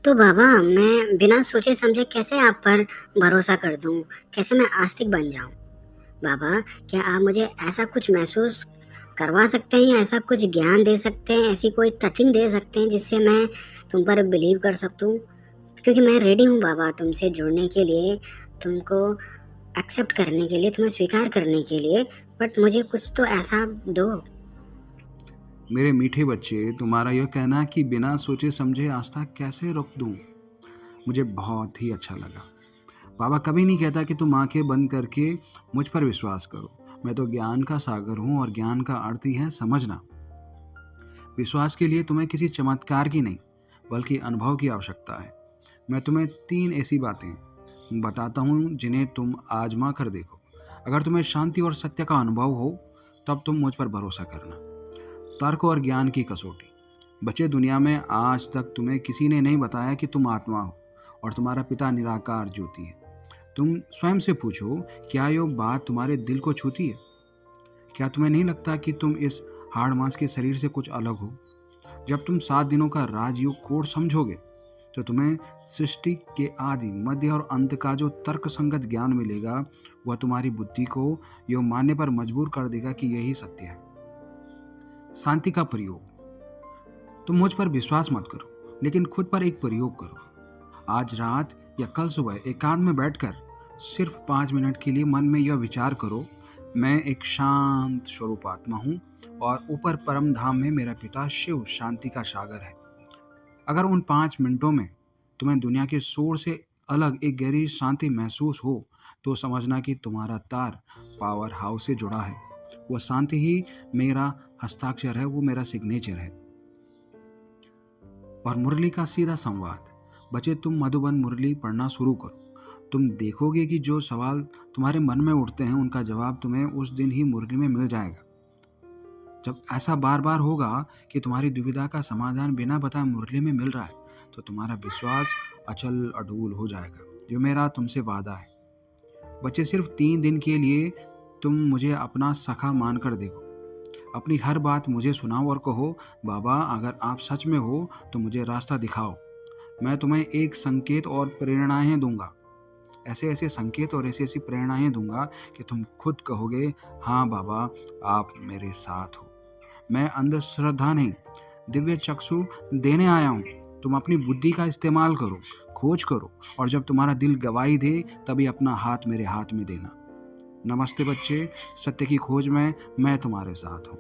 तो बाबा, मैं बिना सोचे समझे कैसे आप पर भरोसा कर दूँ? कैसे मैं आस्तिक बन जाऊँ? बाबा, क्या आप मुझे ऐसा कुछ महसूस करवा सकते हैं या ऐसा कुछ ज्ञान दे सकते हैं, ऐसी कोई टचिंग दे सकते हैं जिससे मैं तुम पर बिलीव कर सकूँ? क्योंकि मैं रेडी हूँ बाबा तुमसे जुड़ने के लिए, तुमको एक्सेप्ट करने के लिए, तुम्हें स्वीकार करने के लिए, बट मुझे कुछ तो ऐसा दो। मेरे मीठे बच्चे, तुम्हारा यह कहना कि बिना सोचे समझे आस्था कैसे रोक दूं, मुझे बहुत ही अच्छा लगा। बाबा कभी नहीं कहता कि तुम आंखें बंद करके मुझ पर विश्वास करो। मैं तो ज्ञान का सागर हूँ और ज्ञान का अर्थ ही है समझना। विश्वास के लिए तुम्हें किसी चमत्कार की नहीं, बल्कि अनुभव की आवश्यकता है। मैं तुम्हें 3 ऐसी बातें बताता हूँ जिन्हें तुम आजमा कर देखो। अगर तुम्हें शांति और सत्य का अनुभव हो, तब तुम मुझ पर भरोसा करना। तर्क और ज्ञान की कसौटी। बच्चे, दुनिया में आज तक तुम्हें किसी ने नहीं बताया कि तुम आत्मा हो और तुम्हारा पिता निराकार ज्योति है। तुम स्वयं से पूछो, क्या ये बात तुम्हारे दिल को छूती है? क्या तुम्हें नहीं लगता कि तुम इस हाड़ मांस के शरीर से कुछ अलग हो? जब तुम 7 दिनों का राजयोग कोड समझोगे, तो तुम्हें सृष्टि के आदि, मध्य और अंत का जो तर्क संगत ज्ञान मिलेगा, वह तुम्हारी बुद्धि को यह मानने पर मजबूर कर देगा कि यही सत्य है। शांति का प्रयोग। तुम मुझ पर विश्वास मत करो, लेकिन खुद पर एक प्रयोग करो। आज रात या कल सुबह एकांत में बैठकर सिर्फ 5 मिनट के लिए मन में यह विचार करो, मैं एक शांत स्वरूप आत्मा हूँ और ऊपर परम धाम में मेरा पिता शिव शांति का सागर है। अगर उन 5 मिनटों में तुम्हें दुनिया के शोर से अलग एक गहरी शांति महसूस हो, तो समझना कि तुम्हारा तार पावर हाउस से जुड़ा है। वह शांति ही मेरा हस्ताक्षर है, वो मेरा सिग्नेचर है। और मुरली का सीधा संवाद। बच्चे, तुम मधुबन मुरली पढ़ना शुरू करो। तुम देखोगे कि जो सवाल तुम्हारे मन में उठते हैं, उनका जवाब तुम्हें उस दिन ही मुरली में मिल जाएगा। जब ऐसा बार बार होगा कि तुम्हारी दुविधा का समाधान बिना बताए मुरली में मिल रहा है, तो तुम्हारा विश्वास अचल अडूल हो जाएगा, जो मेरा तुमसे वादा है। बच्चे, सिर्फ 3 दिन के लिए तुम मुझे अपना सखा मानकर देखो। अपनी हर बात मुझे सुनाओ और कहो, बाबा अगर आप सच में हो तो मुझे रास्ता दिखाओ। मैं तुम्हें एक संकेत और प्रेरणाएं दूंगा, ऐसे ऐसे संकेत और ऐसी ऐसी प्रेरणाएं दूंगा कि तुम खुद कहोगे, हाँ बाबा, आप मेरे साथ हो। मैं अंध श्रद्धा नहीं, दिव्य चक्षु देने आया हूँ। तुम अपनी बुद्धि का इस्तेमाल करो, खोज करो, और जब तुम्हारा दिल गवाही दे, तभी अपना हाथ मेरे हाथ में देना। नमस्ते बच्चे, सत्य की खोज में मैं तुम्हारे साथ हूँ।